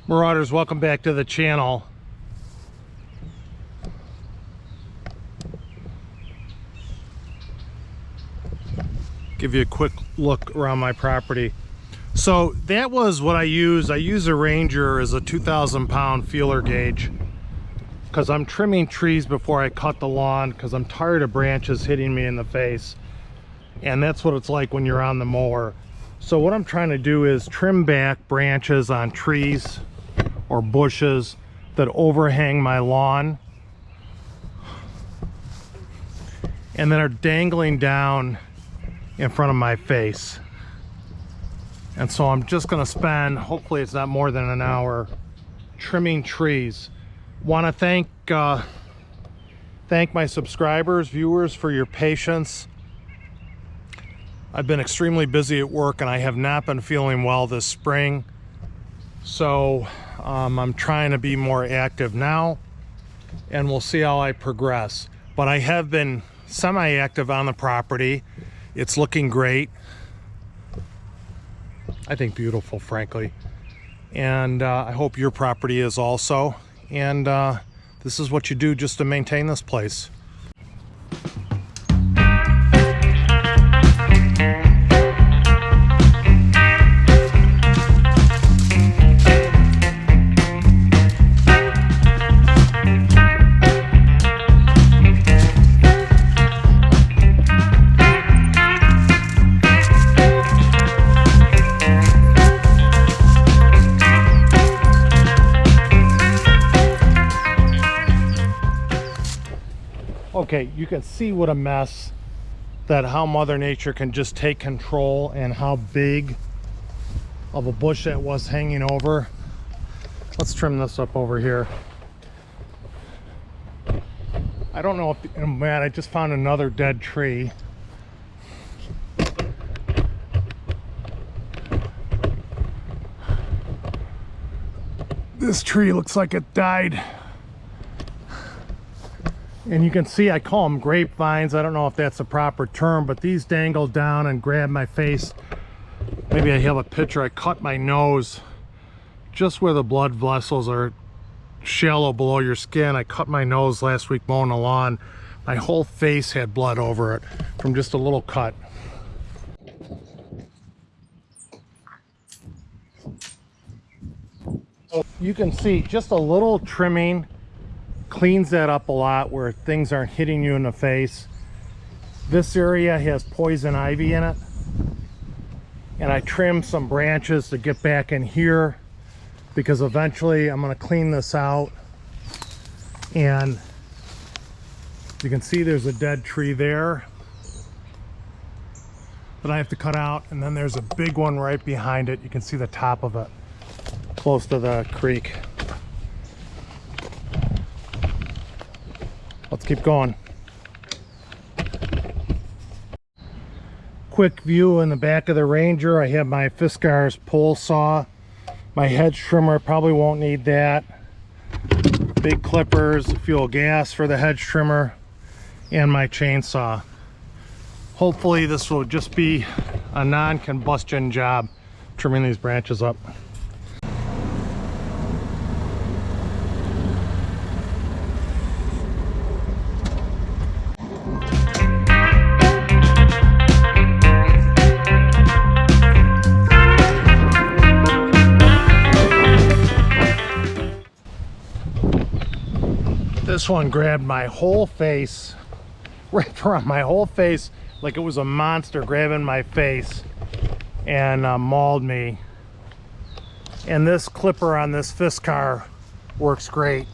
Marauders, welcome back to the channel. Give you a quick look around my property. So that was what I use. I use a Ranger as a 2,000-pound feeler gauge because I'm trimming trees before I cut the lawn because I'm tired of branches hitting me in the face. And that's what it's like when you're on the mower. So what I'm trying to do is trim back branches on trees or bushes that overhang my lawn and that are dangling down in front of my face. And so I'm just going to spend, hopefully it's not more than an hour, trimming trees. Want to thank my subscribers, viewers, for your patience. I've been extremely busy at work and I have not been feeling well this spring. So I'm trying to be more active now and we'll see how I progress. But I have been semi-active on the property. It's looking great. I think beautiful, frankly. And I hope your property is also. And this is what you do just to maintain this place. Okay, you can see what a mess, that how Mother Nature can just take control and how big of a bush that was hanging over. Let's trim this up over here. I don't know if, oh man, I just found another dead tree. This tree looks like it died. And you can see I call them grapevines. I don't know if that's a proper term, but these dangle down and grab my face. Maybe I have a picture. I cut my nose just where the blood vessels are shallow below your skin. I cut my nose last week mowing the lawn. My whole face had blood over it from just a little cut. So you can see just a little trimming cleans that up a lot where things aren't hitting you in the face. This area has poison ivy in it, and I trimmed some branches to get back in here because eventually I'm going to clean this out. And you can see there's a dead tree there that I have to cut out, and then there's a big one right behind it. You can see the top of it close to the creek. Let's keep going. Quick view in the back of the Ranger. I have my Fiskars pole saw. My hedge trimmer, probably won't need that. Big clippers, fuel gas for the hedge trimmer, and my chainsaw. Hopefully this will just be a non-combustion job, trimming these branches up. This one grabbed my whole face, wrapped around my whole face like it was a monster grabbing my face, and mauled me. And this clipper on this Fiskar works great.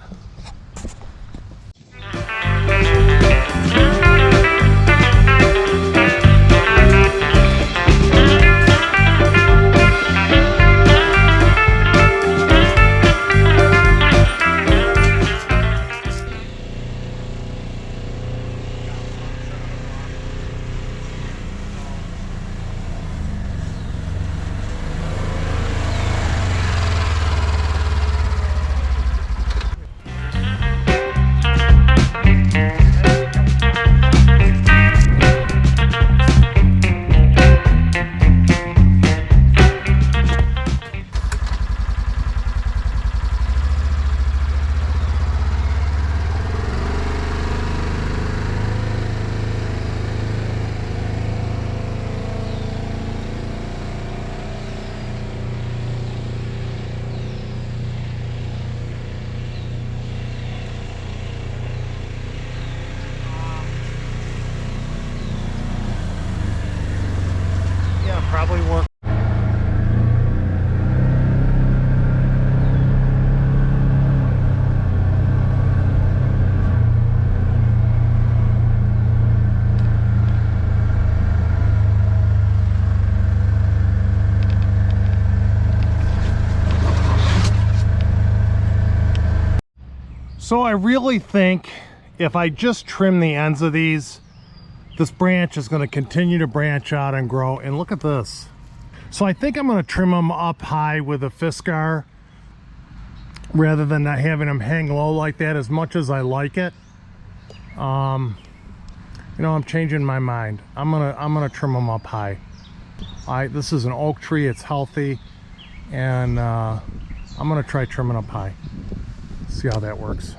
hopefully work. So I really think if I just trim the ends of these, this branch is going to continue to branch out and grow. And look at this. So I think I'm going to trim them up high with a Fiskar rather than not having them hang low like that, as much as I like it. You know, I'm changing my mind. I'm gonna trim them up high. This is an oak tree, it's healthy, and I'm gonna try trimming up high. See how that works.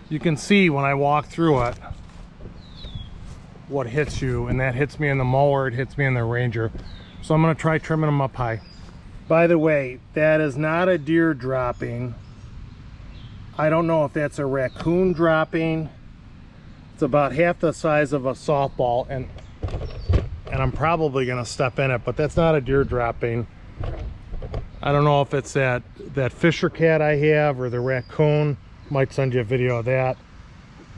You can see when I walk through it what hits you, and that hits me in the mower, it hits me in the Ranger. So I'm going to try trimming them up high. By the way, that is not a deer dropping. I don't know if that's a raccoon dropping. It's about half the size of a softball, and I'm probably going to step in it, but that's not a deer dropping. I don't know if it's that Fisher cat I have or the raccoon. Might send you a video of that.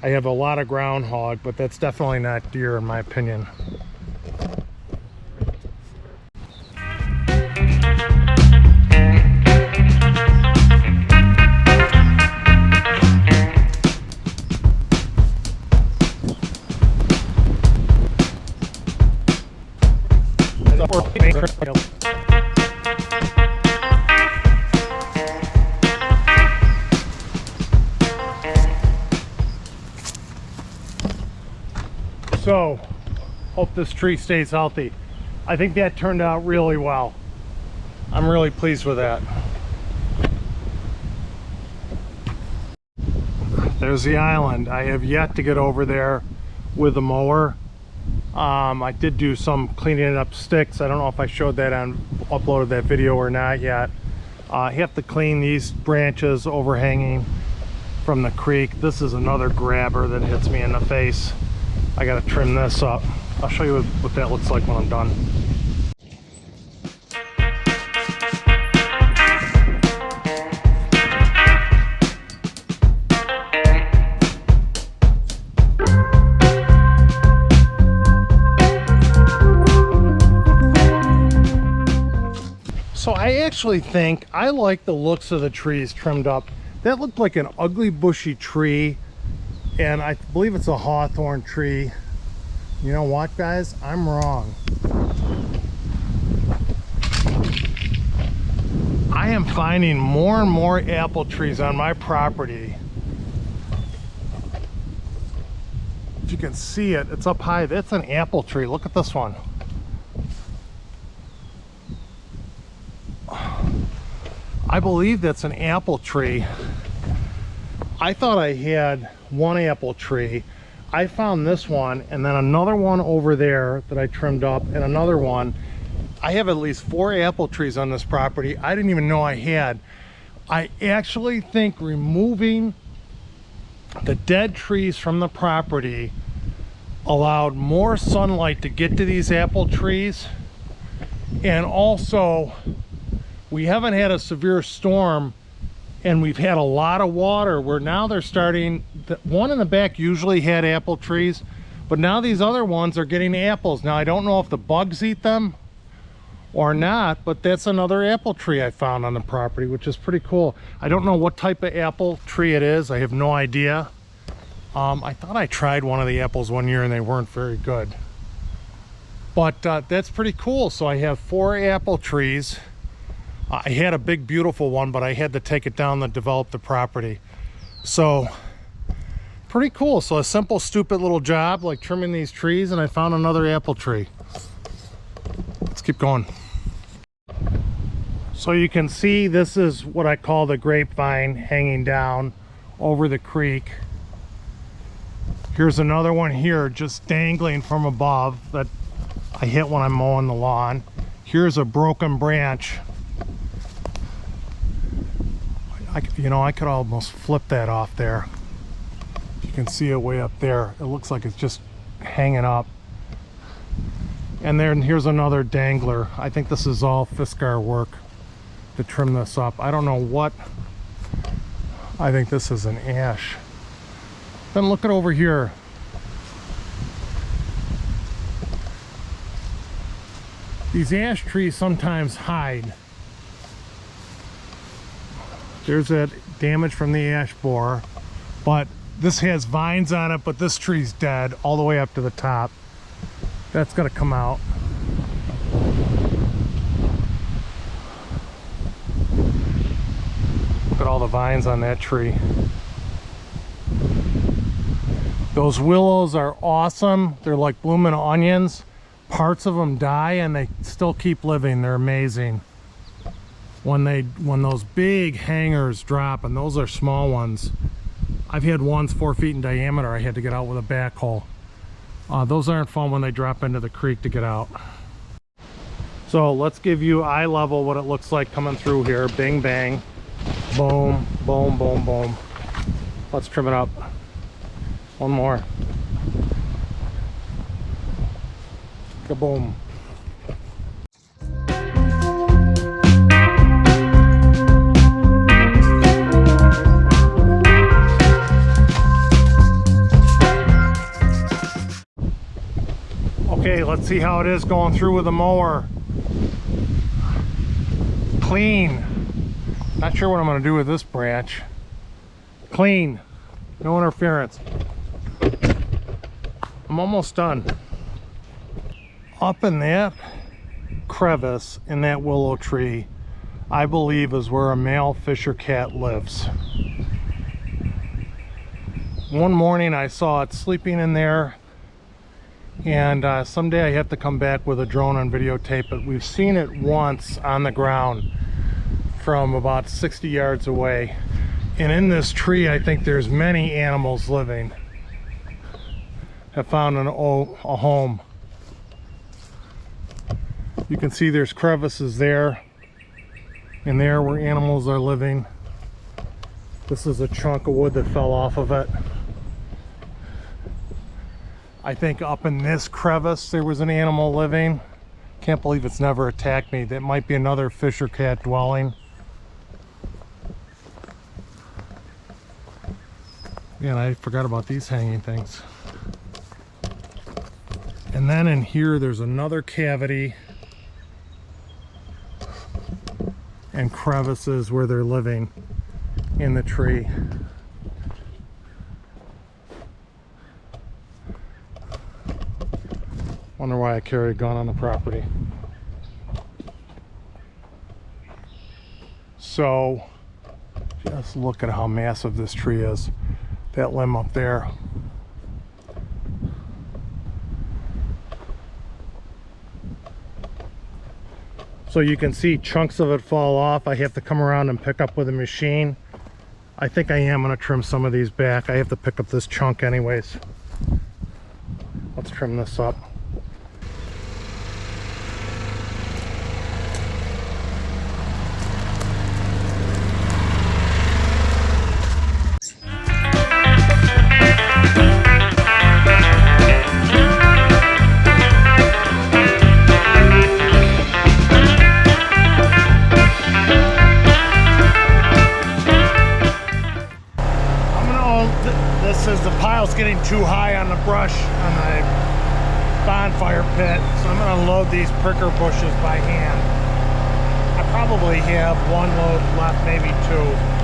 I have a lot of groundhog, but that's definitely not deer in my opinion. So, hope this tree stays healthy. I think that turned out really well. I'm really pleased with that. There's the island. I have yet to get over there with the mower. I did do some cleaning up sticks. I don't know if I showed that uploaded that video or not yet. I have to clean these branches overhanging from the creek. This is another grabber that hits me in the face. I gotta trim this up. I'll show you what that looks like when I'm done. So I actually think I like the looks of the trees trimmed up. That looked like an ugly bushy tree, and I believe it's a hawthorn tree. You know what, guys? I'm wrong. I am finding more and more apple trees on my property. If you can see it, it's up high. That's an apple tree. Look at this one. I believe that's an apple tree. I thought I had one apple tree. I found this one, and then another one over there that I trimmed up, and another one. I have at least 4 apple trees on this property I didn't even know I had. I actually think removing the dead trees from the property allowed more sunlight to get to these apple trees, and also we haven't had a severe storm, and we've had a lot of water where now they're starting. The one in the back usually had apple trees, but now these other ones are getting apples. Now I don't know if the bugs eat them or not, but that's another apple tree I found on the property, which is pretty cool. I don't know what type of apple tree it is. I have no idea. I thought I tried one of the apples one year and they weren't very good, but that's pretty cool. So I have 4 apple trees. I had a big beautiful one, but I had to take it down to develop the property. So pretty cool. So a simple stupid little job like trimming these trees, and I found another apple tree. Let's keep going. So you can see this is what I call the grapevine hanging down over the creek. Here's another one here just dangling from above that I hit when I'm mowing the lawn. Here's a broken branch. You know, I could almost flip that off there. You can see it way up there. It looks like it's just hanging up. And then here's another dangler. I think this is all Fiskars work to trim this up. I don't know what. I think this is an ash. Then look at over here. These ash trees sometimes hide. There's that damage from the ash borer, but this has vines on it, but this tree's dead all the way up to the top. That's gonna come out. Look at all the vines on that tree. Those willows are awesome. They're like blooming onions. Parts of them die and they still keep living. They're amazing. When those big hangers drop, and those are small ones. I've had ones 4 feet in diameter I had to get out with a backhoe. Those aren't fun when they drop into the creek to get out. So let's give you eye level what it looks like coming through here. Bing bang, boom, boom, boom, boom. Let's trim it up. One more. Kaboom. Okay, let's see how it is going through with the mower. Clean. Not sure what I'm going to do with this branch. Clean. No interference. I'm almost done. Up in that crevice in that willow tree, I believe is where a male fisher cat lives. One morning I saw it sleeping in there, and someday I have to come back with a drone and videotape it. We've seen it once on the ground from about 60 yards away, and in this tree I think there's many animals living. Have found a home. You can see there's crevices there and there where animals are living. This is a chunk of wood that fell off of it. I think up in this crevice there was an animal living. Can't believe it's never attacked me. That might be another fisher cat dwelling. Man, I forgot about these hanging things. And then in here there's another cavity and crevices where they're living in the tree. Wonder why I carry a gun on the property. So just look at how massive this tree is. That limb up there. So you can see chunks of it fall off. I have to come around and pick up with a machine. I think I am going to trim some of these back. I have to pick up this chunk anyways. Let's trim this up. The pile's getting too high on the brush on the bonfire pit, so I'm going to load these pricker bushes by hand. I probably have one load left, maybe two.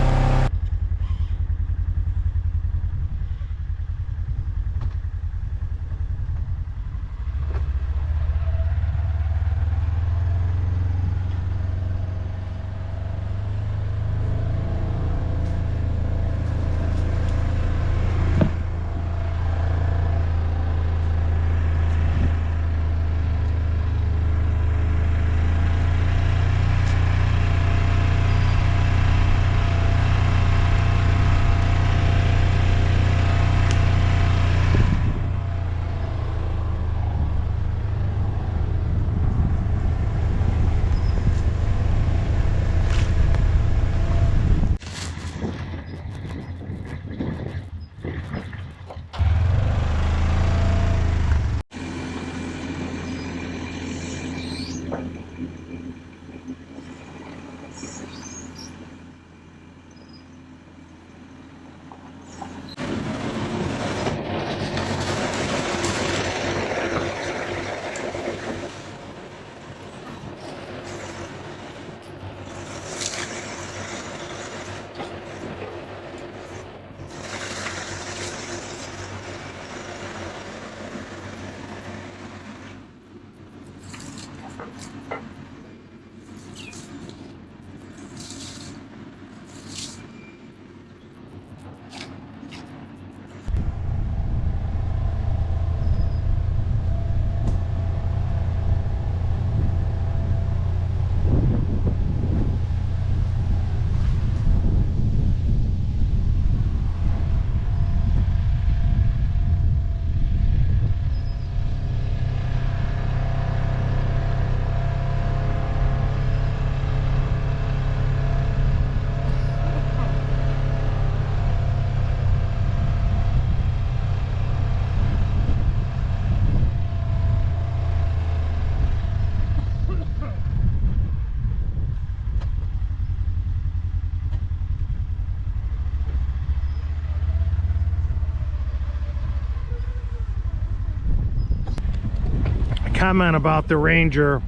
Comment about the Ranger.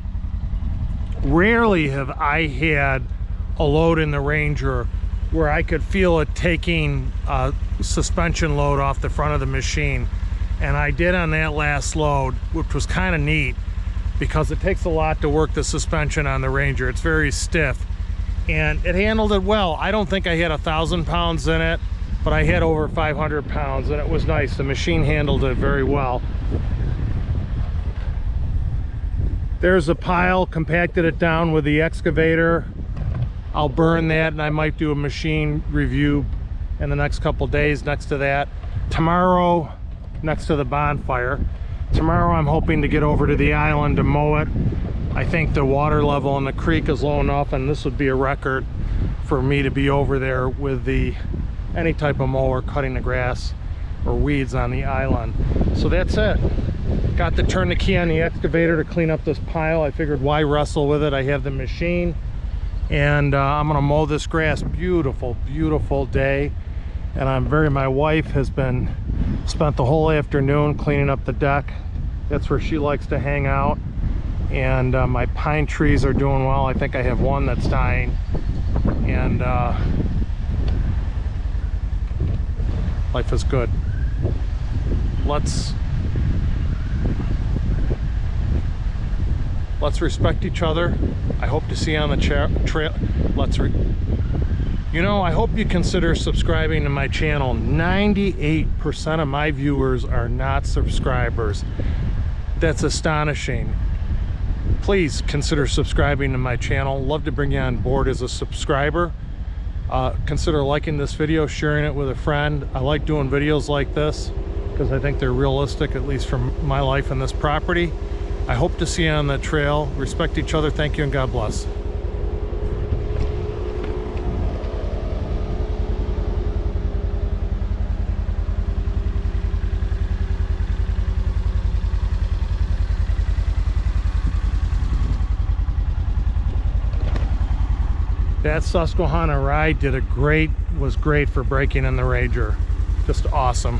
Rarely have I had a load in the Ranger where I could feel it taking a suspension load off the front of the machine, and I did on that last load, which was kind of neat because it takes a lot to work the suspension on the Ranger. It's very stiff, and it handled it well. I don't think I had 1,000 pounds in it, but I had over 500 pounds, and it was nice. The machine handled it very well. There's a pile, compacted it down with the excavator. I'll burn that, and I might do a machine review in the next couple days next to that. Tomorrow, next to the bonfire. Tomorrow I'm hoping to get over to the island to mow it. I think the water level in the creek is low enough, and this would be a record for me to be over there with any type of mower cutting the grass or weeds on the island. So that's it. Got to turn the key on the excavator to clean up this pile. I figured why wrestle with it? I have the machine, and I'm gonna mow this grass. Beautiful, beautiful day. And my wife has spent the whole afternoon cleaning up the deck. That's where she likes to hang out. And my pine trees are doing well. I think I have one that's dying. And life is good. Let's respect each other. I hope to see you on the trail. I hope you consider subscribing to my channel. 98% of my viewers are not subscribers. That's astonishing. Please consider subscribing to my channel. Love to bring you on board as a subscriber. Consider liking this video, sharing it with a friend. I like doing videos like this because I think they're realistic, at least from my life in this property. I hope to see you on the trail. Respect each other. Thank you, and God bless. That Susquehanna ride was great for breaking in the Ranger. Just awesome.